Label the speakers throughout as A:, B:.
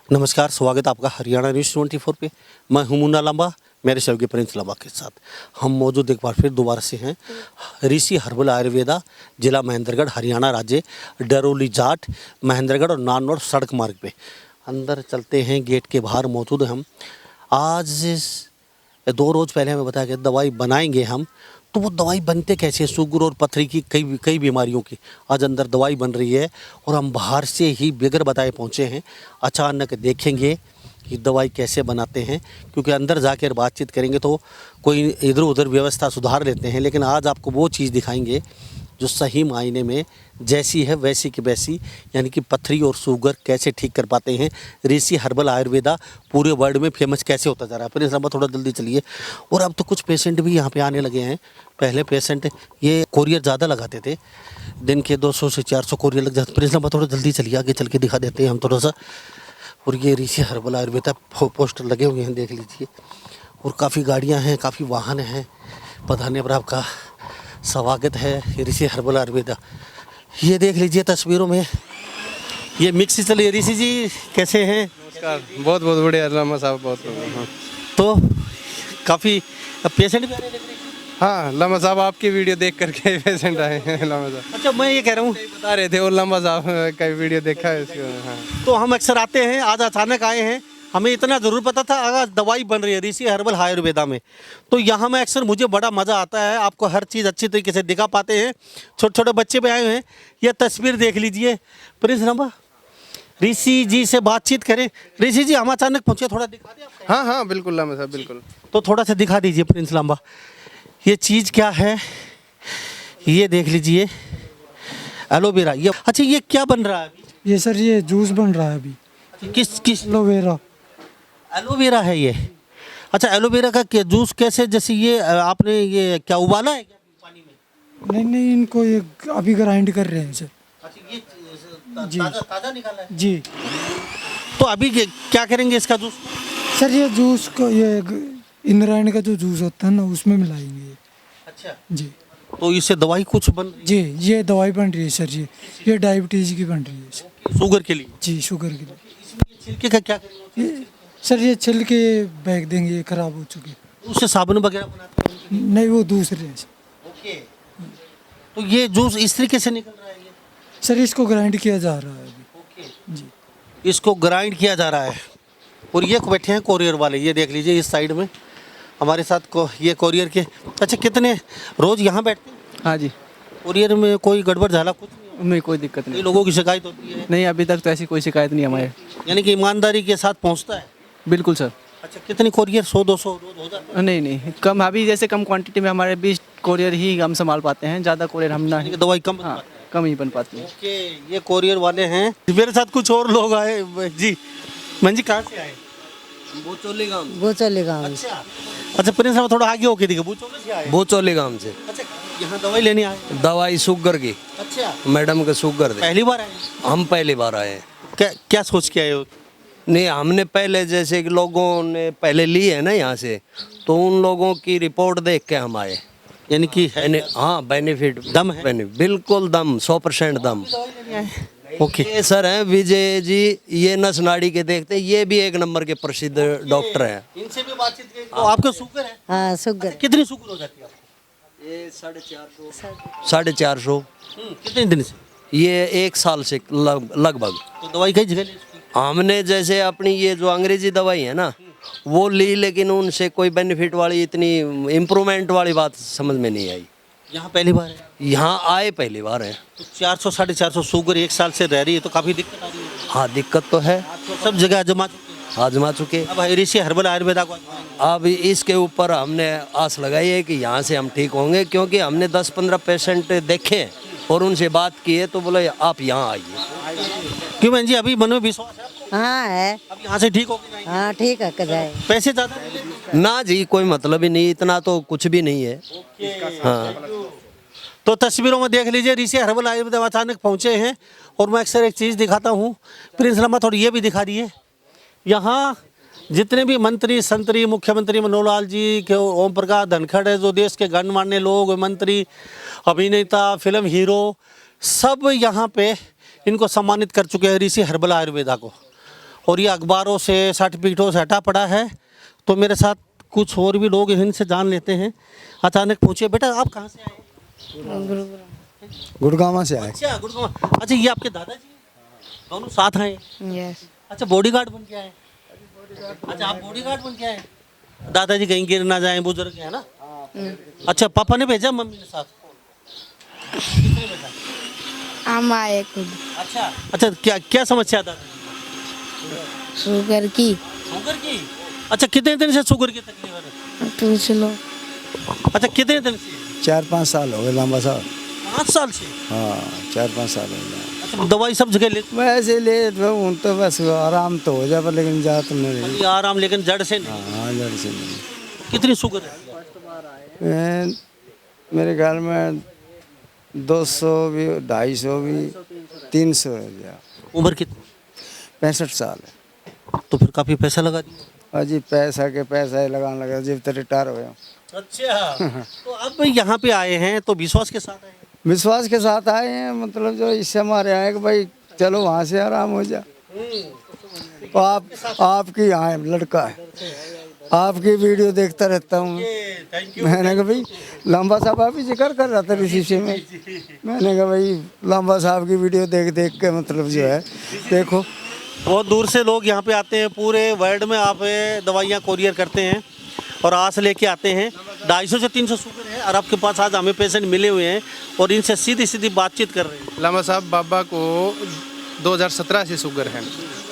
A: नमस्कार, स्वागत है आपका हरियाणा न्यूज़ 24 पे। मैं हूं मुन्ना लांबा, मेरे सहयोगी प्रिंस लांबा के साथ हम मौजूद एक बार फिर दोबारा से हैं ऋषि हर्बल आयुर्वेदा, जिला महेंद्रगढ़, हरियाणा राज्य, डरोली जाट, महेंद्रगढ़ और नानौर सड़क मार्ग पे। अंदर चलते हैं, गेट के बाहर मौजूद हैं हम। आज 2 रोज़ पहले हमें बताया गया दवाई बनाएंगे हम, तो वो दवाई बनते कैसे, शुगर और पथरी की कई बीमारियों की आज अंदर दवाई बन रही है। और हम बाहर से ही बगैर बताए पहुँचे हैं, अचानक देखेंगे कि दवाई कैसे बनाते हैं, क्योंकि अंदर जाकर बातचीत करेंगे तो कोई इधर उधर व्यवस्था सुधार लेते हैं, लेकिन आज आपको वो चीज़ दिखाएंगे जो सही मायने में जैसी है वैसी की वैसी, यानी कि पथरी और शुगर कैसे ठीक कर पाते हैं। ऋषि हर्बल आयुर्वेदा पूरे वर्ल्ड में फेमस कैसे होता जा रहा है। प्रिंस लांबा थोड़ा जल्दी चलिए। और अब तो कुछ पेशेंट भी यहाँ पे आने लगे हैं। पहले पेशेंट ये कोरियर ज़्यादा लगाते थे, दिन के 200 से 400 कोरियर लग जाते। प्रिंस लांबा थोड़ा जल्दी चलिए, आगे चल के दिखा देते हैं हम थोड़ा सा। और ये ऋषि हर्बल आयुर्वेदा पोस्टर लगे हुए हैं, देख लीजिए। और काफ़ी गाड़ियाँ हैं, काफ़ी वाहन हैं। पधारने पर आपका स्वागत है ऋषि हर्बल आयुर्वेदा। ये देख लीजिए तस्वीरों में, ये मिक्स चल रही है। ऋषि जी कैसे हैं?
B: नमस्कार, बहुत बहुत बढ़िया लामा साहब, बहुत बढ़िया।
A: तो काफ़ी पेशेंट भी आने लग रहे हैं।
B: हाँ, लामा साहब आपकी वीडियो देख करके पेशेंट आए हैं लामा साहब।
A: अच्छा, मैं ये कह रहा हूँ,
B: बता रहे थे वो लामा साहब का वीडियो देखा है इसको। हाँ।
A: तो हम अक्सर आते हैं, आज अचानक आए हैं। हमें इतना ज़रूर पता था आज दवाई बन रही है ऋषि हर्बल आयुर्वेदा में। तो यहाँ में अक्सर मुझे बड़ा मज़ा आता है, आपको हर चीज़ अच्छी तरीके से दिखा पाते हैं। छोटे छोटे बच्चे भी आए हुए हैं। यह तस्वीर देख लीजिए। प्रिंस लांबा, ऋषि जी से बातचीत करें। ऋषि जी, हम अचानक पहुँचे, थोड़ा दिखा दें आपको।
B: हाँ हाँ बिल्कुल लामा साहब, बिल्कुल।
A: तो थोड़ा सा दिखा दीजिए प्रिंस लांबा। ये चीज़ क्या है, ये देख लीजिए, एलोवेरा। ये अच्छा, ये क्या बन रहा है अभी?
C: ये सर ये जूस बन रहा है अभी।
A: किस
C: एलोवेरा।
A: एलोवेरा है ये? अच्छा, एलोवेरा का जूस कैसे, जैसे ये आपने ये क्या उबाला है क्या पानी में?
C: नहीं नहीं, इनको ये अभी ग्राइंड कर रहे हैं सर।
A: अच्छा, ये
C: जी।
A: ताज़ा निकाला है।
C: जी
A: तो अभी क्या करेंगे इसका जूस?
C: सर, ये जूस को ये इंद्रायण का जो जूस होता है ना, उसमें मिलाएंगे।
A: अच्छा,
C: जी
A: तो इससे दवाई कुछ बन रही
C: जी, ये दवाई बन रही है सर। ये डायबिटीज की बन रही है सर।
A: है शुगर के लिए?
C: जी, शुगर के लिए।
A: इसमें ये छिलके का क्या करेंगे?
C: ये सर ये छिल के फेंक देंगे, ये खराब हो चुके।
A: उससे साबुन वगैरह बनाते हैं उनके लिए?
C: नहीं, वो दूसरे हैं सर।
A: ओके। तो ये जूस इस तरीके से निकल रहा है ये?
C: सर इसको ग्राइंड किया जा रहा है अभी।
A: ओके,
C: जी
A: इसको ग्राइंड किया जा रहा है। और ये बैठे हैं कोरियर वाले, ये देख लीजिए इस साइड में हमारे साथ ये कोरियर के। अच्छा, कितने रोज यहाँ बैठते हैं?
D: हाँ जी,
A: कोरियर में कोई गड़बड़ झाला कुछ नहीं?
D: नहीं कोई दिक्कत
A: कई
D: नहीं।
A: लोगों की शिकायत होती है।
D: नहीं, अभी तक तो ऐसी कोई शिकायत नहीं हमारे।
A: यानी कि ईमानदारी के साथ पहुँचता है।
D: बिल्कुल सर।
A: अच्छा, कितनी कोरियर? 100-200 रोज हो जाता है?
D: नहीं नहीं, कम। अभी जैसे कम क्वांटिटी में हमारे 20 कोरियर ही हम संभाल पाते हैं, ज़्यादा कोरियर हम ना
A: यानी कि दवाई कम?
D: हाँ, कम ही बन पाती है।
A: ओके, ये कोरियर वाले हैं। मेरे साथ कुछ और लोग आए जी। मन जी, कहाँ से आए?
E: बोचौली गांव।
A: अच्छा अच्छा, प्रिंस साहब थोड़ा आगे होके दिखे। बोचौली से आए?
E: बोचौली गांव से
A: अच्छा, यहाँ दवाई लेने आए?
E: दवाई शुगर की,
A: अच्छा,
E: मैडम के शुगर थे।
A: पहली बार आए?
E: हम पहली बार आए हैं।
A: क्या क्या सोच के आए हो?
E: नहीं, हमने पहले जैसे कि लोगों ने पहले ली है ना यहाँ से, तो उन लोगों की रिपोर्ट देख के हम आए।
A: यानी कि
E: हाँ, बेनिफिट
A: दम है?
E: बिल्कुल दम, 100% दम।
A: ओके।
E: ये सर हैं विजय जी, ये नस नाड़ी के देखते हैं, ये भी एक नंबर के प्रसिद्ध डॉक्टर हैं।
A: इनसे भी बातचीत की तो आपका शुगर है?
F: हाँ, शुगर।
A: कितनी शुगर हो जाती है आपको?
E: ये 450।
A: कितने दिन से?
E: ये 1 साल से लगभग।
A: तो दवाई कई जगह ली उसकी?
E: हमने जैसे अपनी ये जो अंग्रेजी दवाई है ना वो ली, लेकिन उनसे कोई बेनिफिट वाली, इतनी इम्प्रूवमेंट वाली बात समझ में नहीं आई।
A: यहाँ पहली बार है?
E: यहाँ आए पहली बार है।
A: तो 400-450 शुगर 1 साल से रह रही है, तो काफ़ी दिक्कत आ रही है।
E: हाँ, दिक्कत तो है,
A: सब जगह आजमा चुके हैं।
E: आजमा चुके।
A: अब ऋषि हर्बल आयुर्वेदा को आजमाएंगे।
E: अब इसके ऊपर हमने आस लगाई है कि यहाँ से हम ठीक होंगे, क्योंकि हमने 10-15 पेशेंट देखे और उनसे बात की है, तो बोले आप यहाँ आइए।
A: क्यों बहन जी, अभी मन में विश्वास है आपको?
F: हाँ है।
A: अब यहाँ से ठीक हो के जाएंगे?
F: हाँ, ठीक है, कर जाए।
A: पैसे ज़्यादा नहीं लेते?
E: ना जी, कोई मतलब ही नहीं, इतना तो कुछ भी नहीं है। हाँ,
A: तो तस्वीरों में देख लीजिए, ऋषि हर्बल आयुर्वेदा अचानक पहुँचे हैं। और मैं अक्सर एक चीज़ दिखाता हूँ, प्रिंस लांबा थोड़ी ये भी दिखा दिए। यहाँ जितने भी मंत्री संतरी, मुख्यमंत्री मनोहर लाल जी के, ओम प्रकाश धनखड़ है जो देश के गणमान्य लोग, मंत्री, अभिनेता, फिल्म हीरो, सब यहाँ पे इनको सम्मानित कर चुके हैं ऋषि हर्बल आयुर्वेदा को। और ये अखबारों से सर्टिफिकेटों से हटा पड़ा है। तो मेरे साथ कुछ और भी लोग हैं, इनसे जान लेते हैं। अचानक पूछिए, बेटा आप कहाँ से आए?
C: गुड़गांव से आए।
A: अच्छा गुड़गांव। अच्छा ये आपके दादाजी हैं? दोनों साथ आए?
F: यस।
A: अच्छा बॉडीगार्ड बन के आए? अच्छा आप बॉडीगार्ड बन के आए? दादाजी कहीं गिर ना जाएं, बुजुर्ग है ना। अच्छा पापा ने भेजा, मम्मी ने साथ? किसने भेजा?
F: हम आए खुद।
A: अच्छा अच्छा, क्या क्या समस्या था?
F: शुगर की।
A: शुगर की? अच्छा कितने दिन से शुगर की तकलीफ है?
F: पूछ लो।
A: अच्छा कितने दिन से?
C: 4-5 साल हो गए लंबा साहब।
A: 5 साल से?
C: हाँ 4-5 साल हो गए।
A: अच्छा दवाई सब जगह ले?
C: मैं ऐसे ले हूँ तो बस आराम तो हो जाए पर लेकिन जा तो नहीं।
A: खाली आराम, लेकिन जड़ से नहीं?
C: हाँ जड़ से नहीं।
A: कितनी शुगर है?
C: मेरे ख्याल में 200 भी, 250 भी, 300 है या
A: उम्र कितनी?
C: 65 साल है।
A: तो फिर काफी पैसा लगा दिया।
C: अजी पैसा के पैसा ही लगाने लगा जब तक रिटायर हो गया।
A: अच्छा तो अब यहाँ पे आए हैं तो विश्वास के साथ आए हैं?
C: विश्वास के साथ आए हैं, मतलब जो इससे हमारे आए कि भाई चलो वहाँ से आराम हो जाए। तो आपकी यहाँ है, लड़का है, आपकी वीडियो देखता रहता हूँ। मैंने कहा भाई लांबा साहब आप ही जिक्र कर रहा था रिसेप्शन में। मैंने कहा भाई लांबा साहब की वीडियो देख देख के मतलब जो है देखो।
A: बहुत दूर से लोग यहाँ पे आते हैं, पूरे वर्ल्ड में आप दवाइयाँ कोरियर करते हैं और आस लेके आते हैं। 250 से 300 शुगर है और आपके पास आज हमें पेशेंट मिले हुए हैं और इनसे सीधी सीधी बातचीत कर रहे हैं।
B: लामा साहब बाबा को 2017 से शुगर है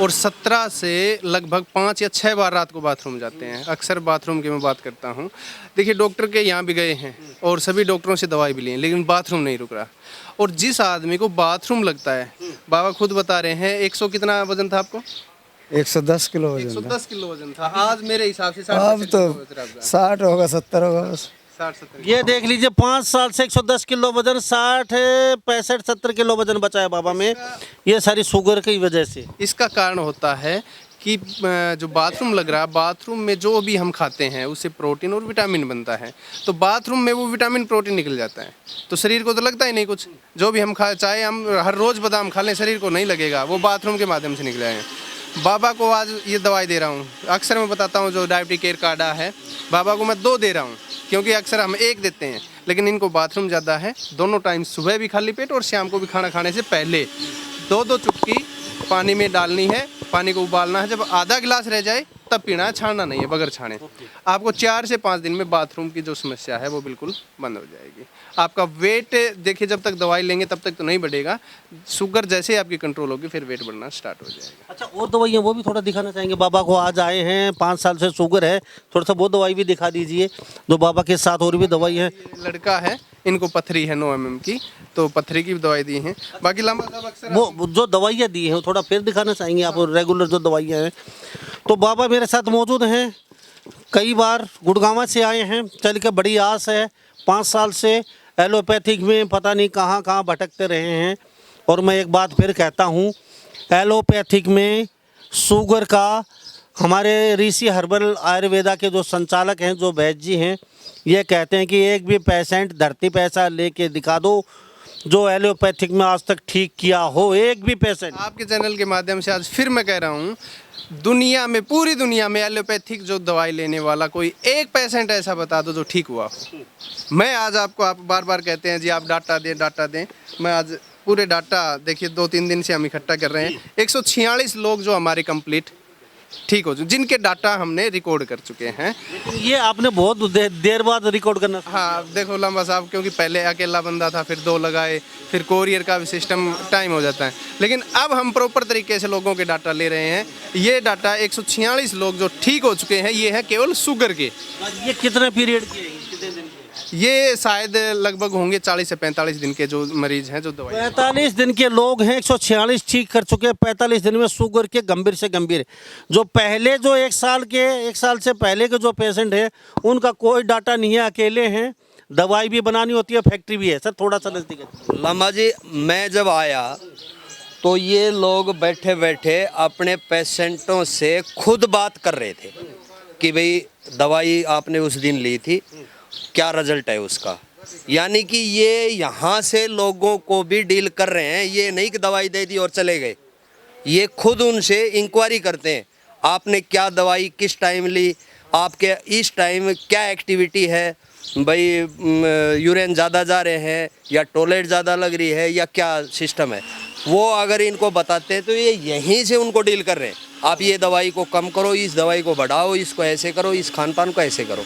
B: और 17 से लगभग 5 या 6 बार रात को बाथरूम जाते हैं। अक्सर बाथरूम की मैं बात करता हूँ। देखिए डॉक्टर के यहाँ भी गए हैं और सभी डॉक्टरों से दवाई भी ली है, लेकिन बाथरूम नहीं रुक रहा। और जिस आदमी को बाथरूम लगता है, बाबा खुद बता रहे हैं 100 कितना वजन था आपको?
C: 110 किलो वजन था।
B: 110 किलो वजन था। आज मेरे हिसाब से
C: अब तो 60 होगा 70 होगा बस।
B: 60-70।
A: ये देख लीजिए 5 साल से 110 किलो वजन, 60, 65, 70 किलो वजन बचा है बाबा में। ये सारी शुगर की वजह से।
B: इसका कारण होता है कि जो बाथरूम लग रहा है, बाथरूम में जो भी हम खाते हैं उससे प्रोटीन और विटामिन बनता है। तो बाथरूम में वो विटामिन प्रोटीन निकल जाता है, तो शरीर को तो लगता ही नहीं कुछ। जो भी हम चाहे हम हर रोज़ बादाम खा लें, शरीर को नहीं लगेगा, वो बाथरूम के माध्यम से निकले हैं। बाबा को आज ये दवाई दे रहा हूँ। अक्सर मैं बताता हूँ जो डायबिटिक केयर कार्ड है, बाबा को मैं 2 दे रहा हूँ, क्योंकि अक्सर हम 1 देते हैं, लेकिन इनको बाथरूम ज़्यादा है। दोनों टाइम सुबह भी खाली पेट और शाम को भी खाना खाने से पहले 2-2 चुटकी पानी में डालनी है। पानी को उबालना है, जब आधा गिलास रह जाए तब पीना है, छानना नहीं है बगैर छाने। आपको 4 से 5 दिन में बाथरूम की जो समस्या है वो बिल्कुल बंद हो जाएगी। आपका वेट देखिए, जब तक दवाई लेंगे तब तक तो नहीं बढ़ेगा। शुगर जैसे ही आपकी कंट्रोल होगी फिर वेट बढ़ना स्टार्ट हो जाएगा।
A: अच्छा और दवाइयाँ वो भी थोड़ा दिखाना चाहेंगे बाबा को? आज आए हैं, 5 साल से शुगर है, थोड़ा सा वो दवाई भी दिखा दीजिए जो बाबा के साथ और भी दवाई है।
B: लड़का है, इनको पथरी है 9 mm की, तो पथरी की दवाई दी है। बाकी लंबा साहब अक्सर
A: वो जो दवाइयाँ दी हैं थोड़ा फिर दिखाना चाहेंगे आप, रेगुलर जो दवाइयाँ हैं। तो बाबा मेरे साथ मौजूद हैं, कई बार गुड़गांव से आए हैं, चल के बड़ी आस है। 5 साल से एलोपैथिक में पता नहीं कहाँ कहाँ भटकते रहे हैं। और मैं एक बात फिर कहता हूँ, एलोपैथिक में शुगर का हमारे ऋषि हर्बल आयुर्वेदा के जो संचालक हैं, जो वैद्य जी हैं, ये कहते हैं कि एक भी पेशेंट धरती पे ऐसा लेके दिखा दो जो एलोपैथिक में आज तक ठीक किया हो, एक भी पेशेंट।
B: आपके चैनल के माध्यम से आज फिर मैं कह रहा हूँ, दुनिया में, पूरी दुनिया में एलोपैथिक जो दवाई लेने वाला कोई एक पेशेंट ऐसा बता दो जो ठीक हुआ हो। मैं आज आपको, आप बार बार कहते हैं जी आप डाटा दें डाटा दें, मैं आज पूरे डाटा देखिए 2-3 दिन से हम इकट्ठा कर रहे हैं। 146 लोग जो हमारे कंप्लीट ठीक हो, जिनके डाटा हमने रिकॉर्ड कर चुके हैं।
A: ये आपने बहुत देर बाद रिकॉर्ड करना।
B: हाँ देखो लंबा साहब, क्योंकि पहले अकेला बंदा था, फिर 2 लगाए, फिर कोरियर का भी सिस्टम टाइम हो जाता है, लेकिन अब हम प्रॉपर तरीके से लोगों के डाटा ले रहे हैं। ये डाटा 146 लोग जो ठीक हो चुके हैं, ये है केवल शुगर के।
A: ये कितने पीरियड के हैं, कितने दिन के?
B: ये शायद लगभग होंगे 40 से 45 दिन के जो मरीज हैं जो दवाई।
A: 45 दिन के लोग हैं, 146 ठीक कर चुके हैं 45 दिन में शुगर के गंभीर से गंभीर। जो पहले जो 1 साल से पहले के जो पेशेंट है उनका कोई डाटा नहीं है, अकेले हैं, दवाई भी बनानी होती है, फैक्ट्री भी है। सर थोड़ा सा नजदीक है।
E: लामा जी, मैं जब आया तो ये लोग बैठे बैठे अपने पेशेंटों से खुद बात कर रहे थे कि भाई दवाई आपने उस दिन ली थी, क्या रिजल्ट है उसका। यानी कि ये यहाँ से लोगों को भी डील कर रहे हैं, ये नहीं कि दवाई दे दी और चले गए। ये खुद उनसे इंक्वायरी करते हैं, आपने क्या दवाई किस टाइम ली, आपके इस टाइम क्या एक्टिविटी है, भाई यूरिन ज़्यादा जा रहे हैं या टॉयलेट ज़्यादा लग रही है या क्या सिस्टम है, वो अगर इनको बताते हैं तो ये यहीं से उनको डील कर रहे हैं। आप ये दवाई को कम करो, इस दवाई को बढ़ाओ, इसको ऐसे करो, इस खान पान को ऐसे करो।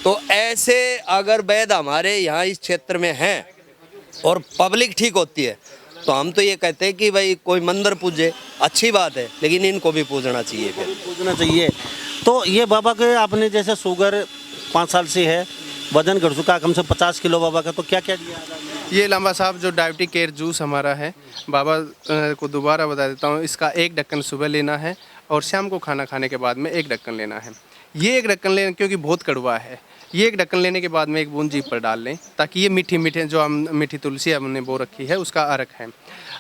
E: तो ऐसे अगर वैद्य हमारे यहाँ इस क्षेत्र में हैं और पब्लिक ठीक होती है तो हम तो ये कहते हैं कि भाई कोई मंदिर पूजे, अच्छी बात है, लेकिन इनको भी पूजना चाहिए, फिर
A: पूछना चाहिए। तो ये बाबा के आपने जैसे शुगर 5 साल से है, वजन घट चुका कम से 50 किलो बाबा का, तो क्या क्या दिया?
B: ये लांबा साहब जो डायबिटिक केयर जूस हमारा है, बाबा को दोबारा बता देता हूँ, इसका 1 ढक्कन सुबह लेना है और शाम को खाना खाने के बाद में 1 ढक्कन लेना है। ये 1 ढक्कन लेना क्योंकि बहुत कड़वा है, ये 1 ढक्कन लेने के बाद में 1 बूंद जीभ पर डाल लें, ताकि ये मीठी मीठे जो हम मीठी तुलसी हमने बो रखी है उसका अर्क है।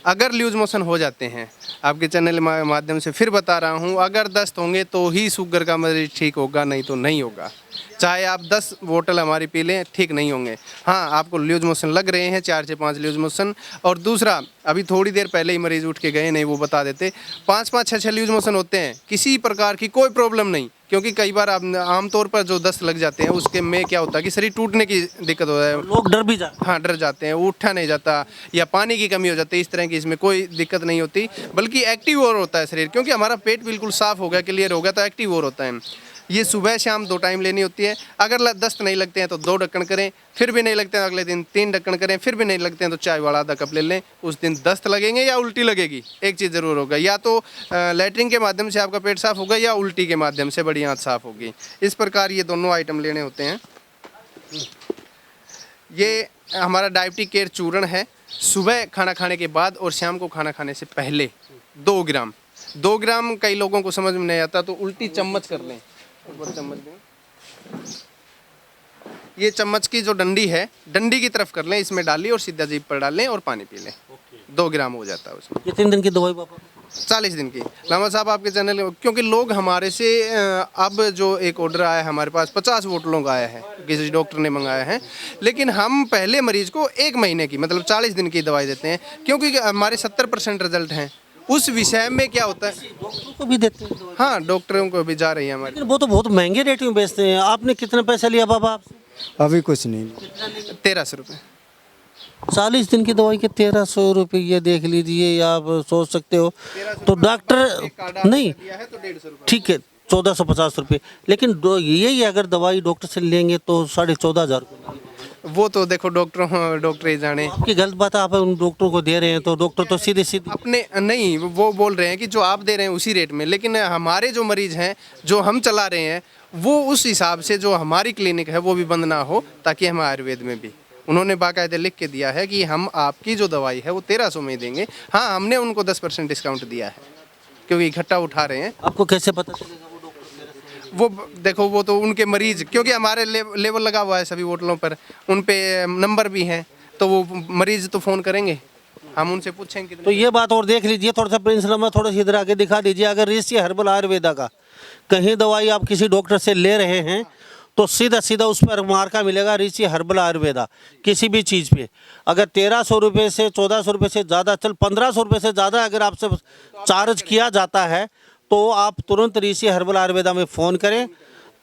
B: अगर लूज मोशन हो जाते हैं, आपके चैनल माध्यम से फिर बता रहा हूँ, अगर दस्त होंगे तो ही शुगर का मरीज ठीक होगा, नहीं तो नहीं होगा। चाहे आप 10 बोतल हमारी पी लें, ठीक नहीं होंगे। हाँ, आपको लूज मोशन लग रहे हैं, 4 से 5 लूज मोशन। और दूसरा, अभी थोड़ी देर पहले ही मरीज उठ के गए, नहीं वो बता देते, 5-5, 6-6 लूज मोशन होते हैं, किसी प्रकार की कोई प्रॉब्लम नहीं। क्योंकि कई बार आप आमतौर पर जो दस्त लग जाते हैं उसके में क्या होता है कि शरीर टूटने की दिक्कत होता है,
A: लोग डर भी जाते
B: हाँ डर जाते हैं, उठा नहीं जाता या पानी की कमी हो जाती है, इस तरह की इसमें कोई दिक्कत नहीं होती, बल्कि एक्टिव और होता है शरीर। क्योंकि हमारा पेट बिल्कुल साफ हो गया, क्लियर हो गया, तो एक्टिव और होता है। ये सुबह शाम 2 टाइम लेनी होती है। अगर दस्त नहीं लगते हैं तो 2 ढक्कन करें, फिर भी नहीं लगते हैं अगले दिन 3 ढक्कन करें, फिर भी नहीं लगते हैं तो चाय वाला आधा कप ले लें। उस दिन दस्त लगेंगे या उल्टी लगेगी, एक चीज़ ज़रूर होगा, या तो लैट्रिन के माध्यम से आपका पेट साफ होगा या उल्टी के माध्यम से बड़ी आंत साफ होगी। इस प्रकार ये दोनों आइटम लेने होते हैं। ये हमारा डायबिटिक केयर चूर्ण है, सुबह खाना खाने के बाद और शाम को खाना खाने से पहले 2 ग्राम। 2 ग्राम कई लोगों को समझ में नहीं आता, तो उल्टी चम्मच कर लें, चम्मच दें, ये चम्मच की जो डंडी है, डंडी की तरफ कर लें, इसमें डालिए और सीधा जीभ पर डाल लें और पानी पी लें। 2 ग्राम हो जाता है उसमें।
A: कितने दिन की दवाई बाबा?
B: 40 दिन की। लामा साहब आपके चैनल, क्योंकि लोग हमारे से अब जो एक ऑर्डर आया है हमारे पास 50 बोतलों का आया है, किसी डॉक्टर ने मंगाया है, लेकिन हम पहले मरीज को 1 महीने की मतलब 40 दिन की दवाई देते हैं, क्योंकि हमारे 70% रिजल्ट हैं। उस विषय में क्या होता है,
A: डॉक्टरों को भी देते हैं दवाई?
B: हाँ डॉक्टरों को भी जा रही है हमारी।
A: लेकिन वो तो बहुत महंगे रेट में बेचते हैं। आपने कितने पैसे लिया बाबा आपसे?
C: अभी कुछ नहीं।
B: 1300 रुपये।
A: 40 दिन की दवाई के 1300 रुपये, ये देख लीजिए, आप सोच सकते हो। तो डॉक्टर नहीं,
B: दिया है तो 150 रुपये।
A: ठीक है 1450 रुपये, लेकिन यही अगर दवाई डॉक्टर से लेंगे तो 14,500 रुपये।
B: वो तो देखो डॉक्टर ही जाने।
A: आपकी गलत बात है, आप उन डॉक्टरों को दे रहे हैं तो डॉक्टर तो सीधे सीधे
B: अपने नहीं, वो बोल रहे हैं कि जो आप दे रहे हैं उसी रेट में, लेकिन हमारे जो मरीज हैं जो हम चला रहे हैं वो उस हिसाब से जो हमारी क्लिनिक है वो भी बंद ना हो, ताकि हम आयुर्वेद में भी उन्होंने बाकायदे लिख के दिया है कि हम आपकी जो दवाई है वो 1300 में ही देंगे। हाँ, हमने उनको 10% डिस्काउंट दिया है क्योंकि इकट्ठा उठा रहे हैं।
A: आपको कैसे पता चलेगा वो डॉक्टर?
B: वो देखो, वो तो उनके मरीज, क्योंकि हमारे लेवल लगा हुआ है सभी होटलों पर, उन पे नंबर भी हैं, तो वो मरीज तो फ़ोन करेंगे, हम उनसे पूछेंगे।
A: तो ये बात और देख लीजिए, थोड़ा सा प्रिंस लामा थोड़ा सा इधर आके दिखा दीजिए। अगर ऋषि हर्बल आयुर्वेदा का कहीं दवाई आप किसी डॉक्टर से ले रहे हैं तो सीधा सीधा उस पर मार्का मिलेगा ऋषि हर्बल आयुर्वेदा। किसी भी चीज़ पे अगर 1300 रुपये से 1400 रुपये से ज़्यादा, चल 1500 रुपये से ज़्यादा अगर आपसे चार्ज किया जाता है तो आप तुरंत ऋषि हर्बल आयुर्वेदा में फ़ोन करें,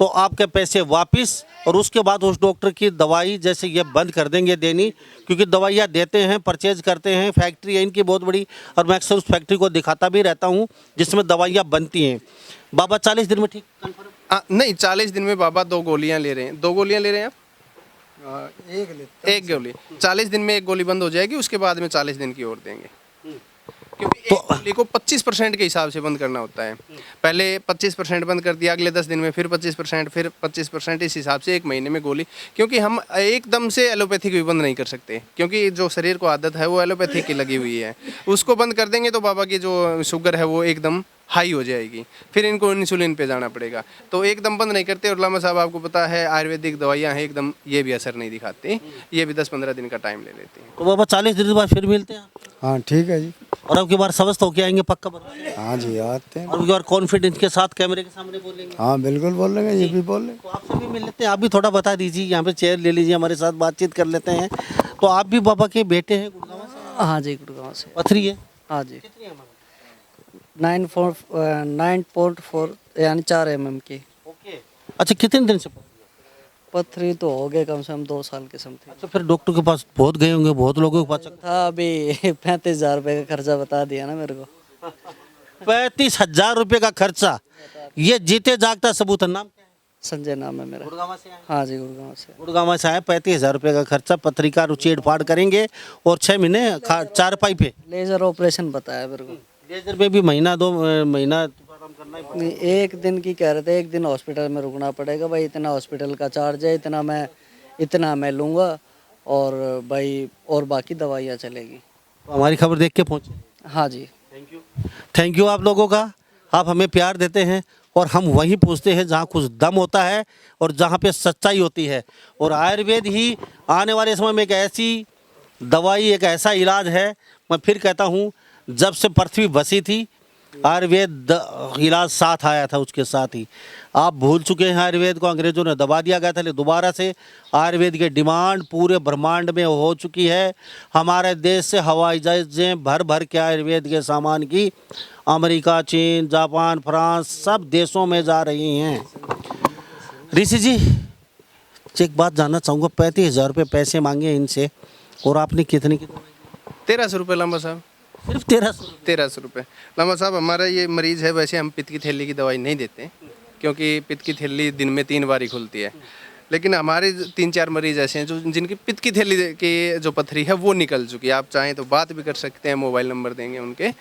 A: तो आपके पैसे वापस, और उसके बाद उस डॉक्टर की दवाई जैसे ये बंद कर देंगे देनी, क्योंकि दवाइयाँ देते हैं, परचेज करते हैं, फैक्ट्री है इनकी बहुत बड़ी, और मैं अक्सर उस फैक्ट्री को दिखाता भी रहता हूँ जिसमें दवाइयाँ बनती हैं। बाबा 40 दिन में ठीक कन्फर्म?
B: नहीं, 40 दिन में बाबा 2 गोलियां ले रहे हैं। 2 गोलियां ले रहे हैं आप? एक गोली 40 दिन में 1 गोली बंद हो जाएगी, उसके बाद में 40 दिन की और देंगे, क्योंकि एक गोली को 25% के हिसाब से बंद करना होता है। पहले 25% बंद कर दिया, अगले 10 दिन में फिर 25%, फिर 25%, इस हिसाब से 1 महीने में गोली। क्योंकि हम एकदम से एलोपैथिक भी बंद नहीं कर सकते, क्योंकि जो शरीर को आदत है वो एलोपैथिक की लगी हुई है, उसको बंद कर देंगे तो बाबा की जो शुगर है वो एकदम हाई हो जाएगी, फिर इनको इंसुलिन पे जाना पड़ेगा। तो एकदम बंद नहीं करते। और लामा साहब आपको पता है आयुर्वेदिक दवाइयाँ हैं एकदम ये भी असर नहीं दिखाती, ये भी 10-15 दिन का टाइम ले लेती हैं।
A: तो बाबा 40 दिन बाद फिर मिलते हैं?
C: हाँ ठीक है जी।
A: और अब की बार स्वस्थ होके आएंगे पक्का बता?
C: हाँ जी आते हैं।
A: और अब की बार कॉन्फिडेंस के साथ कैमरे के सामने बोलेंगे?
C: हाँ बिल्कुल बोल लेंगे, ये भी बोल लेंगे।
A: तो आपसे भी मिल लेते हैं, आप भी थोड़ा बता दीजिए, यहाँ पे चेयर ले लीजिए, हमारे साथ बातचीत कर लेते हैं। तो आप भी बाबा के बेटे हैं गुड़गांव से?
D: हाँ जी, गुड़गांव से।
A: पथरी है?
D: हाँ जी।
G: 9.4 यानी 4 mm की।
A: ओके। अच्छा, कितने दिन से?
G: पथरी तो हो गए कम से कम 2 साल के समथिंग।
A: अच्छा, फिर डॉक्टर के पास बहुत गए होंगे, बहुत लोगों के पास?
G: था अभी 35,000 रुपये का खर्चा बता दिया ना मेरे को।
A: 35,000 रुपये का खर्चा। ये जीते जागता सबूत है। नाम क्या है?
G: संजय नाम है मेरा।
A: गुड़गांव से आए?
G: हाँ जी, गुड़गांव से।
A: गुड़गांव से आए। 35,000 रुपये का खर्चा, पत्रिका उचेड़ फाड़ करेंगे और 6 महीने चारपाई पे।
G: लेजर ऑपरेशन बताया मेरे को।
A: लेजर पे भी महीना 2 महीना आराम करना ही पड़ेगा।
G: नहीं, 1 दिन की कह रहे थे, 1 दिन हॉस्पिटल में रुकना पड़ेगा भाई, इतना हॉस्पिटल का चार्ज है, इतना मैं लूँगा और भाई और बाकी दवाइयाँ चलेगी।
A: तो हमारी खबर देख के पहुँचे।
G: हाँ जी।
A: थैंक यू आप लोगों का। आप हमें प्यार देते हैं और हम वहीं पूछते हैं जहाँ कुछ दम होता है और जहाँ पे सच्चाई होती है। और आयुर्वेद ही आने वाले समय में एक ऐसी दवाई, एक ऐसा इलाज है। मैं फिर कहता हूँ, जब से पृथ्वी बसी थी आयुर्वेद इलाज साथ आया था, उसके साथ ही। आप भूल चुके हैं आयुर्वेद को, अंग्रेजों ने दबा दिया गया था, लेकिन दोबारा से आयुर्वेद की डिमांड पूरे ब्रह्मांड में हो चुकी है। हमारे देश से हवाई जहाजें भर भर के आयुर्वेद के सामान की अमेरिका, चीन, जापान, फ्रांस सब देशों में जा रही हैं। ऋषि जी, एक बात जानना चाहूँगा, 35,000 रुपये पैसे मांगे इनसे और आपने कितने की?
B: 1300 रुपये लांबा साहब।
A: सिर्फ 1300?
B: 1300 रुपये लांबा साहब। हमारा ये मरीज़ है, वैसे हम पित्त की थैली की दवाई नहीं देते क्योंकि पित्त की थैली दिन में 3 बार ही खुलती है। लेकिन हमारे 3-4 मरीज़ ऐसे हैं जो जिनकी पित्त की थैली की जो पथरी है वो निकल चुकी है। आप चाहें तो बात भी कर सकते हैं, मोबाइल नंबर देंगे उनके।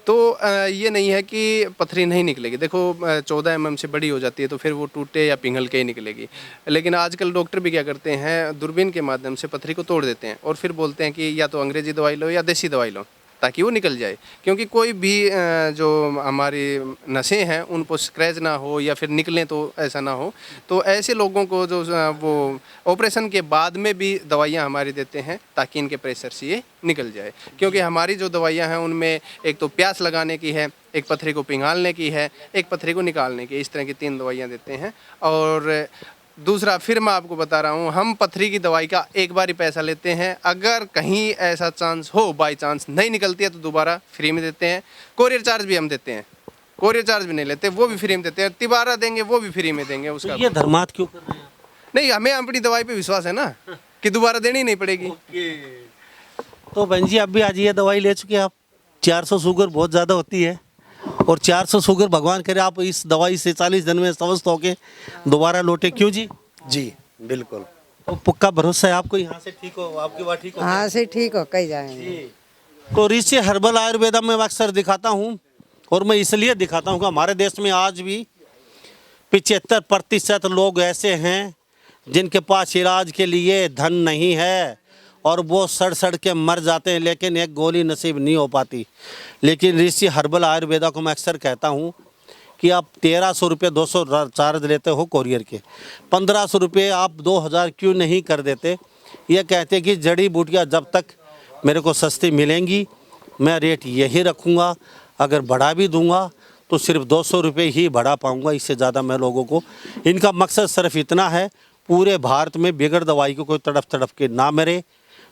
B: तो ये नहीं है कि पथरी नहीं निकलेगी। देखो 14 mm से बड़ी हो जाती है तो फिर वो टूटे या पिघल के ही निकलेगी। लेकिन आजकल डॉक्टर भी क्या करते हैं, दूरबीन के माध्यम से पथरी को तोड़ देते हैं और फिर बोलते हैं कि या तो अंग्रेजी दवाई लो या देसी दवाई लो ताकि वो निकल जाए। क्योंकि कोई भी जो हमारी नसें हैं उन पर स्क्रैच ना हो या फिर निकलें तो ऐसा ना हो। तो ऐसे लोगों को जो वो ऑपरेशन के बाद में भी दवाइयाँ हमारी देते हैं ताकि इनके प्रेशर से ये निकल जाए। क्योंकि हमारी जो दवाइयाँ हैं उनमें एक तो प्यास लगाने की है, एक पथरी को पिघालने की है, एक पथरी को निकालने की, इस तरह की 3 दवाइयाँ देते हैं। और दूसरा, फिर मैं आपको बता रहा हूँ, हम पथरी की दवाई का एक बार ही पैसा लेते हैं। अगर कहीं ऐसा चांस हो, बाय चांस नहीं निकलती है तो दोबारा फ्री में देते हैं। कोरियर चार्ज भी हम देते हैं, कोरियर चार्ज भी नहीं लेते, वो भी फ्री में देते हैं। तिबारा देंगे वो भी फ्री में देंगे उसका।
A: ये धर्मात क्यों कर रहे हैं?
B: नहीं, हमें अपनी दवाई पे विश्वास है ना कि दोबारा देनी नहीं पड़ेगी।
A: तो बहन जी, अब भी आज ये दवाई ले चुके आप। 400 शुगर बहुत ज़्यादा होती है और 400 शुगर भगवान करे आप इस दवाई से 40 दिन में स्वस्थ होके दोबारा लौटे। क्यों जी?
H: जी बिल्कुल।
A: तो पक्का भरोसा है आपको यहाँ से ठीक हो, आपकी बात ठीक हो?
I: हाँ से ठीक हो कहीं जाएंगे।
A: तो ऋषि हर्बल आयुर्वेदा में अक्सर दिखाता हूँ और मैं इसलिए दिखाता हूँ कि हमारे देश में आज भी 75% लोग ऐसे हैं जिनके पास इलाज के लिए धन नहीं है और वो सड़ सड़ के मर जाते हैं, लेकिन एक गोली नसीब नहीं हो पाती। लेकिन ऋषि हर्बल आयुर्वेदा को मैं अक्सर कहता हूँ कि आप 1300 रुपये 200 चार्ज लेते हो कोरियर के, 1500 रुपये आप 2000 क्यों नहीं कर देते? ये कहते हैं कि जड़ी बूटियाँ जब तक मेरे को सस्ती मिलेंगी मैं रेट यही रखूँगा, अगर बढ़ा भी दूँगा तो सिर्फ 200 रुपये ही बढ़ा पाऊँगा, इससे ज़्यादा मैं लोगों को। इनका मकसद सिर्फ इतना है, पूरे भारत में बगैर दवाई को कोई तड़फ तड़फ के ना मरे,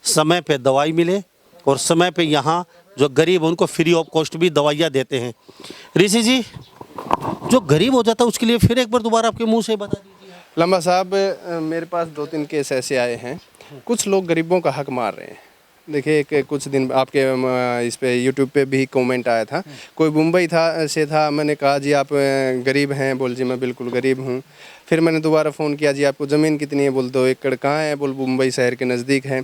A: समय पे दवाई मिले और समय पे यहाँ जो गरीब उनको फ्री ऑफ कॉस्ट भी दवाइयाँ देते हैं। ऋषि जी, जो गरीब हो जाता है उसके लिए फिर एक बार दोबारा आपके मुंह से बता दीजिए।
B: लंबा साहब, मेरे पास 2-3 केस ऐसे आए हैं, कुछ लोग गरीबों का हक मार रहे हैं। देखिए, एक कुछ दिन आपके इस पे यूट्यूब पे भी कमेंट आया था, कोई मुंबई था, मैंने कहा जी आप गरीब हैं, बोल जी मैं बिल्कुल गरीब हूँ। फिर मैंने दोबारा फ़ोन किया, जी आपको ज़मीन कितनी है? बोल 2 एकड़। कहाँ है? बोल मुंबई शहर के नज़दीक है।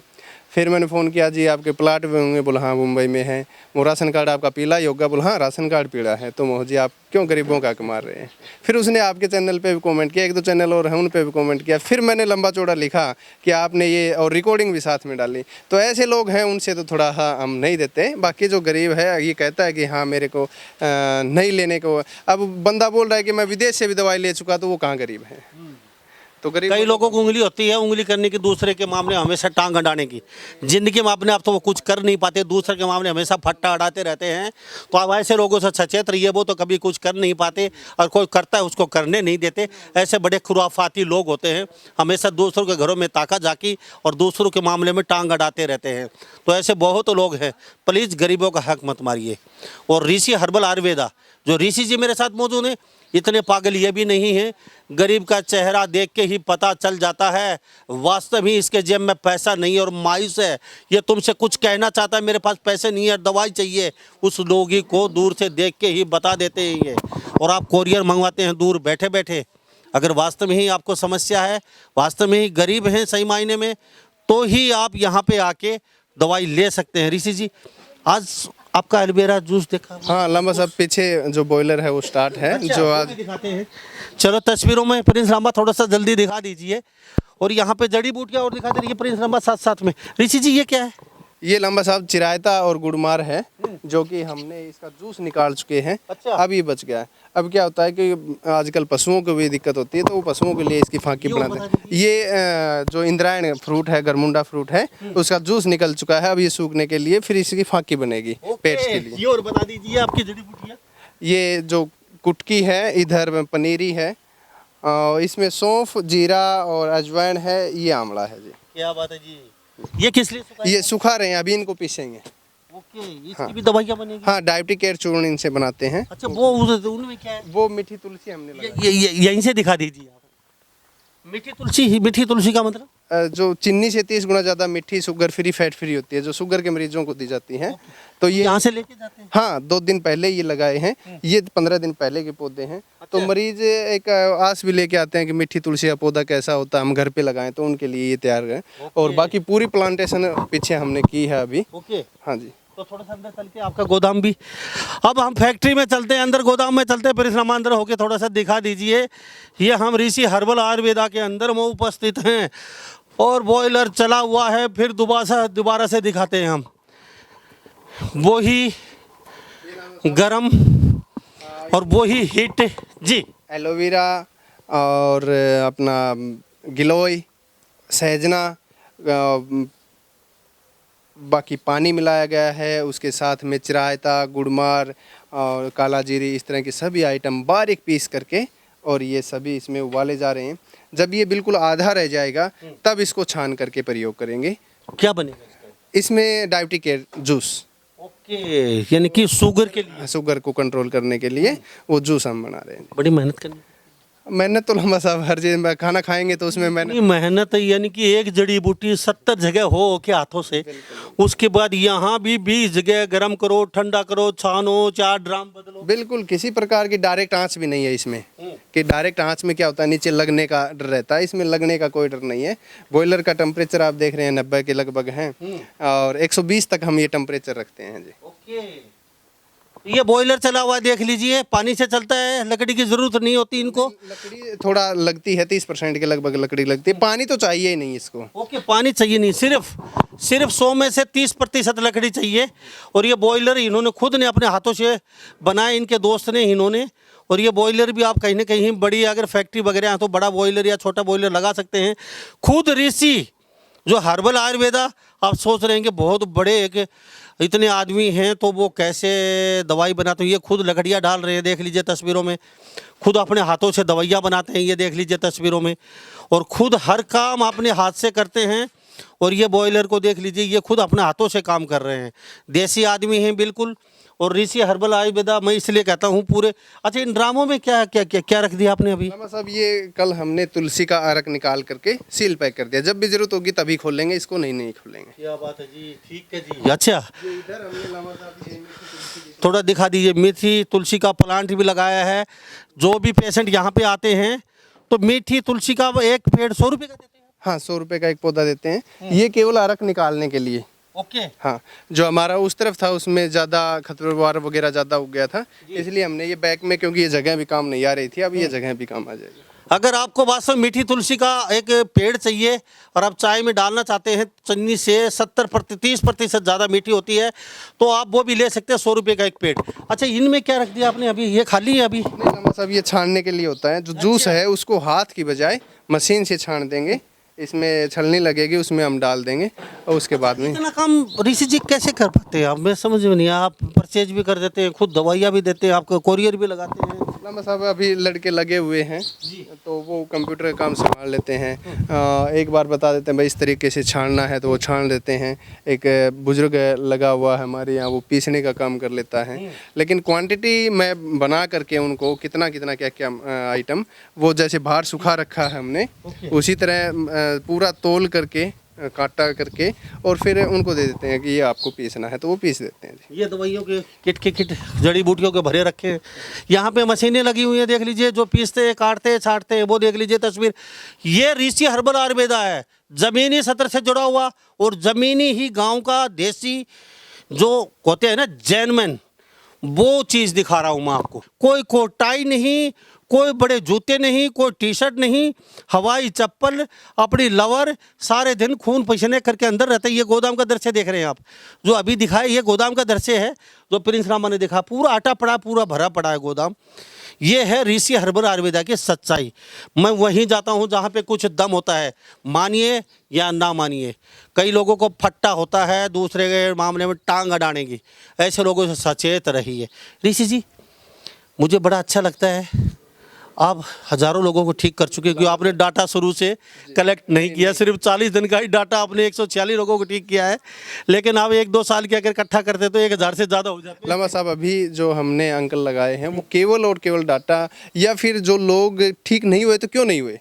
B: फिर मैंने फ़ोन किया, जी आपके प्लाट में होंगे? बोला हाँ मुंबई में है। वो राशन कार्ड आपका पीला ही होगा? बोला हाँ राशन कार्ड पीला है। तो मोह जी आप क्यों गरीबों का हक मार रहे हैं? फिर उसने आपके चैनल पे भी कमेंट किया, 1-2 चैनल और हैं उन पे भी कमेंट किया। फिर मैंने लंबा चौड़ा लिखा कि आपने ये, और रिकॉर्डिंग भी साथ में डाली। तो ऐसे लोग हैं, उनसे तो थोड़ा हाँ हम नहीं देते। बाकी जो गरीब है ये कहता है कि हाँ मेरे को नहीं लेने को, अब बंदा बोल रहा है कि मैं विदेश से भी दवाई ले चुका, तो वो कहाँ गरीब है? तो गरीब
A: कई लोगों को उंगली होती है उंगली करने की, दूसरे के मामले में हमेशा टांग अड़ाने की। जिंदगी में अपने आप तो वो कुछ कर नहीं पाते, दूसरे के मामले में हमेशा फट्टा अड़ाते रहते हैं। तो आप ऐसे लोगों से सचेत रहिए, वो तो कभी कुछ कर नहीं पाते और कोई करता है उसको करने नहीं देते। ऐसे बड़े खुराफाती लोग होते हैं, हमेशा दूसरों के घरों में ताका झाकी और दूसरों के मामले में टांग अड़ाते रहते हैं। तो ऐसे बहुत लोग हैं, प्लीज़ गरीबों का हक मत मारिए। और ऋषि हर्बल आयुर्वेदा, जो ऋषि जी मेरे साथ मौजूद हैं, इतने पागल ये भी नहीं है। गरीब का चेहरा देख के ही पता चल जाता है वास्तव ही इसके जेब में पैसा नहीं है और मायूस है। ये तुमसे कुछ कहना चाहता है, मेरे पास पैसे नहीं है, दवाई चाहिए, उस रोगी को दूर से देख के ही बता देते हैं ये। और आप कोरियर मंगवाते हैं दूर बैठे बैठे। अगर वास्तव में ही आपको समस्या है, वास्तव में ही गरीब हैं सही मायने में, तो ही आप यहाँ पे आके दवाई ले सकते हैं। ऋषि जी, आज आपका एलोवेरा जूस देखा?
B: हाँ लांबा साहब, पीछे जो बॉयलर है वो स्टार्ट है, जो आज
A: दिखाते हैं। चलो तस्वीरों में प्रिंस लांबा थोड़ा सा जल्दी दिखा दीजिए। और यहाँ पे जड़ी बूटियाँ और दिखाते रहिए प्रिंस लांबा साथ साथ में। ऋषि जी ये क्या है?
B: ये लांबा साहब चिरायता और गुड़मार है, जो कि हमने इसका जूस निकाल चुके हैं।
A: अच्छा।
B: अब ये बच गया है। अब क्या होता है कि आजकल पशुओं को भी दिक्कत होती है, तो वो पशुओं के लिए इसकी फांकी बनाते हैं। ये जो इंद्रायण फ्रूट है, गरमुंडा फ्रूट है, उसका जूस निकल चुका है। अब ये सूखने के लिए फिर इसकी फांकी बनेगी पेट्स के लिए।
A: ये और बता दीजिए आपकी जड़ी बूटियाँ।
B: ये जो कुटकी है, इधर पनीरी है, इसमें सौंफ, जीरा और अजवाइन है, ये आंवला है जी।
A: क्या बात है जी। ये किस लिए सुखाए?
B: ये सुखा रहे हैं, अभी इनको पीसेंगे।
A: ओके, इसकी भी दवाइयाँ बनेगी?
B: हाँ, डायबिटिक केयर चूर्ण इनसे बनाते हैं।
A: अच्छा, वो उनमें क्या है?
B: वो मीठी तुलसी हमने लगाई।
A: ये यहीं से दिखा दीजिए आप। मीठी तुलसी, मीठी तुलसी का मतलब?
B: जो चीनी से 30 गुना ज़्यादा मीठी, शुगर फ्री, फैट फ्री होती है, जो शुगर के मरीजों को दी जाती है। तो ये
A: यहाँ से लेके जाते हैं?
B: हाँ, 2 दिन पहले ये लगाए हैं। ये 15 दिन पहले के पौधे हैं। तो मरीज एक आस भी लेके आते हैं कि मीठी तुलसी का पौधा कैसा होता है, हम घर पे लगाएं, तो उनके लिए ये तैयार है। और बाकी पूरी प्लांटेशन पीछे हमने की है अभी।
A: ओके,
B: हाँ जी।
A: तो थोड़ा सा अंदर चल के आपका गोदाम भी, अब हम फैक्ट्री में चलते हैं, अंदर गोदाम में चलते हैं, फिर इस्लाम अंदर होके थोड़ा सा दिखा दीजिए। ये हम ऋषि हर्बल आयुर्वेदा के अंदर में उपस्थित हैं और बॉयलर चला हुआ है। फिर दोबारा से दिखाते हैं हम वही गरम और वही हीट जी।
B: एलोवेरा और अपना गिलोय, सहजना, बाकी पानी मिलाया गया है, उसके साथ में चिरायता, गुड़मार और काला जीरी, इस तरह के सभी आइटम बारीक पीस करके और ये सभी इसमें उबाले जा रहे हैं। जब ये बिल्कुल आधा रह जाएगा तब इसको छान करके प्रयोग करेंगे।
A: क्या बनेगा
B: इसमें डायबिटिक केयर जूस,
A: ओके, यानी कि शुगर के लिए,
B: शुगर को कंट्रोल करने के लिए वो जूस हम बना रहे हैं।
A: बड़ी मेहनत करनी।
B: मेहनत तो लंबा साहब, हर चीज में खाना खाएंगे तो उसमें
A: मेहनत यानी कि एक जड़ी बूटी 70 जगह हो के हाथों से, उसके बाद यहाँ भी 20 जगह गर्म करो, ठंडा करो, छानो, 4 ड्राम बदलो।
B: बिल्कुल किसी प्रकार की डायरेक्ट आंच भी नहीं है इसमें, कि डायरेक्ट आंच में क्या होता है नीचे लगने का डर रहता है, इसमें लगने का कोई डर नहीं है। बॉयलर का टेम्परेचर आप देख रहे हैं 90 के लगभग है और 120 तक हम ये टेम्परेचर रखते हैं जी।
A: ओके, ये बॉयलर चला हुआ है, देख लीजिए, पानी से चलता है, लकड़ी की जरूरत नहीं होती इनको।
B: लकड़ी थोड़ा लगती है, 30% के लगभग लकड़ी लगती है, पानी तो चाहिए ही नहीं इसको।
A: ओके, पानी चाहिए नहीं, सिर्फ 100 में से 30% लकड़ी चाहिए। और ये बॉयलर इन्होंने खुद ने अपने हाथों से बनाए, इनके दोस्त ने इन्होंने। और ये बॉयलर भी आप कहीं ना कहीं बड़ी अगर फैक्ट्री वगैरह है तो बड़ा बॉयलर या छोटा बॉयलर लगा सकते हैं। खुद ऋषि जो हर्बल आयुर्वेदा, आप सोच रहे हैं कि बहुत बड़े एक इतने आदमी हैं तो वो कैसे दवाई बनाते हैं, ये खुद लकड़ियाँ डाल रहे हैं, देख लीजिए तस्वीरों में, खुद अपने हाथों से दवाइयाँ बनाते हैं, ये देख लीजिए तस्वीरों में, और खुद हर काम अपने हाथ से करते हैं। और ये बॉयलर को देख लीजिए, ये खुद अपने हाथों से काम कर रहे हैं, देसी आदमी हैं बिल्कुल। और ऋषि हर्बल आयुर्वेदा मैं इसलिए कहता हूँ पूरे। अच्छा, इन ड्रामों में क्या क्या क्या क्या रख दिया आपने अभी?
B: साहब ये कल हमने तुलसी का अरक निकाल करके सील पैक कर दिया, जब भी जरूरत होगी तभी खोलेंगे, इसको नहीं खोलेंगे।
A: क्या बात है जी, ठीक है जी। अच्छा, थोड़ा दिखा दीजिए, मीठी तुलसी का प्लांट भी लगाया है। जो भी पेशेंट यहाँ पे आते हैं तो मीठी तुलसी का एक पेड़ 100 रुपये का देते हैं?
B: हाँ, 100 रुपये का एक पौधा देते हैं। ये केवल अरक निकालने के लिए।
A: ओके,
B: हाँ, जो हमारा उस तरफ था उसमें ज़्यादा खरपतवार वगैरह ज़्यादा उग गया था, इसलिए हमने ये बैक में, क्योंकि ये जगह भी काम नहीं आ रही थी, अब ये जगह भी काम आ जाएगी।
A: अगर आपको वास्तव में मीठी तुलसी का एक पेड़ चाहिए और आप चाय में डालना चाहते हैं, चन्नी से 30% ज़्यादा मीठी होती है, तो आप वो भी ले सकते हैं 100 रुपये का एक पेड़। अच्छा, इनमें क्या रख दिया आपने अभी? ये खाली है अभी?
B: नहीं लम्बा साहब, ये छानने के लिए होता है। जो जूस है उसको हाथ की बजाय मशीन से छान देंगे, इसमें छलनी लगेगी, उसमें हम डाल देंगे और उसके बाद में।
A: इतना काम ऋषि जी कैसे कर पाते हैं आप? मैं समझ में नहीं आया। आप परचेज भी कर देते हैं, खुद दवाइयाँ भी देते हैं, आपको कोरियर भी लगाते हैं।
B: लम्बा साहब अभी लड़के लगे हुए हैं तो वो कंप्यूटर का काम संभाल लेते हैं। एक बार बता देते हैं भाई इस तरीके से छानना है तो वो छान देते हैं। एक बुजुर्ग लगा हुआ है हमारे यहाँ, वो पीसने का काम कर लेता है। लेकिन क्वांटिटी मैं बना करके उनको कितना कितना क्या क्या आइटम, वो जैसे बाहर सुखा रखा है हमने, उसी तरह पूरा तोल करके काटा करके और फिर उनको दे देते हैं कि ये आपको पीसना है, तो वो पीस देते हैं।
A: ये दवाइयों के किट जड़ी बूटियों के भरे रखे हैं। यहाँ पे मशीनें लगी हुई हैं, देख लीजिए, जो पीसते हैं, काटते हैं, छांटते हैं, वो देख लीजिए तस्वीर। ये ऋषि हर्बल आयुर्वेदा है, ज़मीनी सत्र से जुड़ा हुआ और ज़मीनी ही गांव का देसी जो होते हैं ना जैनमैन, वो चीज़ दिखा रहा हूँ मैं आपको। कोई कोटाई नहीं, कोई बड़े जूते नहीं, कोई टी शर्ट नहीं, हवाई चप्पल, अपनी लवर, सारे दिन खून पसीने करके अंदर रहते हैं। ये गोदाम का दृश्य देख रहे हैं आप, जो अभी दिखाए, ये गोदाम का दृश्य है जो प्रिंस रामा ने देखा। पूरा आटा पड़ा, पूरा भरा पड़ा है गोदाम। ये है ऋषि हर्बल आयुर्वेदा की सच्चाई। मैं वहीं जाता हूँ जहाँ पे कुछ दम होता है, मानिए या ना मानिए। कई लोगों को फट्टा होता है, दूसरे के मामले में टांग अड़ाने की। ऐसे लोगों से सचेत रहिए। ऋषि जी, मुझे बड़ा अच्छा लगता है, आप हज़ारों लोगों को ठीक कर चुके हैं, क्योंकि आपने डाटा शुरू से कलेक्ट नहीं किया। सिर्फ 40 दिन का ही डाटा आपने 146 लोगों को ठीक किया है, लेकिन आप 1-2 साल के अगर इकट्ठा करते तो 1000 से ज़्यादा हो जाते।
B: लम्बा साहब अभी जो हमने अंकल लगाए हैं वो केवल और केवल डाटा, या फिर जो लोग ठीक नहीं हुए तो क्यों नहीं हुए,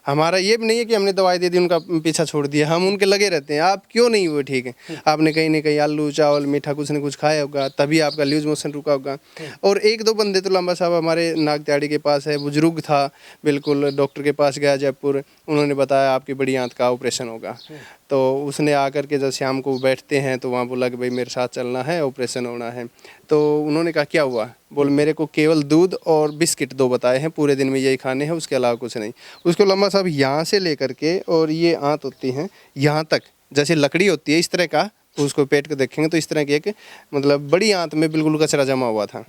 B: हमारा ये भी नहीं है कि हमने दवाई दे दी उनका पीछा छोड़ दिया। हम उनके लगे रहते हैं, आप क्यों नहीं हुए ठीक है। आपने कहीं ना कहीं आलू चावल मीठा कुछ न कुछ खाया होगा, तभी आपका लूज मोशन रुका होगा। और 1-2 बंदे तो लम्बा साहब हमारे नाग त्याड़ी के पास है, बुजुर्ग था, बिल्कुल डॉक्टर के पास गया जयपुर, उन्होंने बताया आपकी बड़ी आंत का ऑपरेशन होगा। तो उसने आकर के जब शाम को बैठते हैं तो वहाँ बोला कि भाई मेरे साथ चलना है, ऑपरेशन होना है। तो उन्होंने कहा क्या हुआ, बोल मेरे को केवल दूध और बिस्किट 2 बताए हैं, पूरे दिन में यही खाने हैं, उसके अलावा कुछ नहीं। उसको लम्बा साहब यहाँ से लेकर के, और ये आंत होती है यहाँ तक, जैसे लकड़ी होती है इस तरह का, उसको पेट को देखेंगे तो इस तरह की एक मतलब बड़ी आंत में बिल्कुल कचरा जमा हुआ था।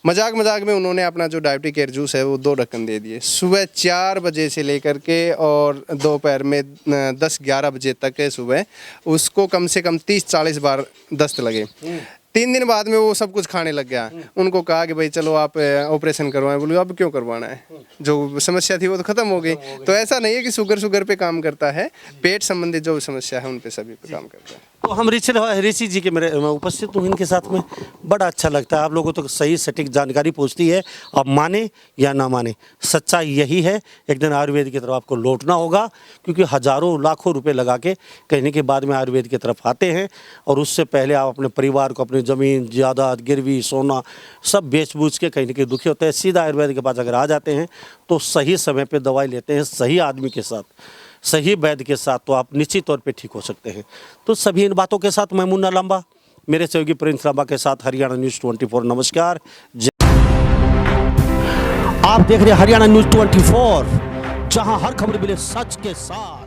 B: मजाक मजाक में उन्होंने अपना जो डायबिटिक केयर जूस है वो 2 ढक्कन दे दिए। सुबह 4 बजे से लेकर के और दोपहर में 10-11 बजे तक सुबह उसको कम से कम 30-40 बार दस्त लगे। 3 दिन बाद में वो सब कुछ खाने लग गया। उनको कहा कि भाई चलो आप ऑपरेशन करवाएं, बोले अब क्यों करवाना है, जो समस्या थी वो तो खत्म हो गई। तो ऐसा नहीं है कि शुगर पे काम करता है, पेट संबंधित जो समस्या है उन पे सभी पे काम करता है।
A: तो हम ऋषि जी के मैं उपस्थित हूँ इनके साथ में, बड़ा अच्छा लगता है। आप लोगों को तो सही सटीक जानकारी पूछती है, आप माने या ना माने, सच्चाई यही है। एक दिन आयुर्वेद की तरफ आपको लौटना होगा, क्योंकि हज़ारों लाखों रुपए लगा के कहने के बाद में आयुर्वेद की तरफ आते हैं, और उससे पहले आप अपने परिवार को, अपनी ज़मीन जायदाद गिरवी सोना सब बेच बूझ के कहीं ना कहीं दुखी होते हैं। सीधा आयुर्वेद के पास अगर आ जाते हैं तो सही समय पर दवाई लेते हैं, सही आदमी के साथ, सही वैद्य के साथ, तो आप निश्चित तौर पे ठीक हो सकते हैं। तो सभी इन बातों के साथ मैं मुन्ना लांबा, मेरे सहयोगी प्रिंस लांबा के साथ हरियाणा न्यूज़ 24। नमस्कार। आप देख रहे हैं हरियाणा न्यूज़ 24, जहां हर खबर मिले सच के साथ।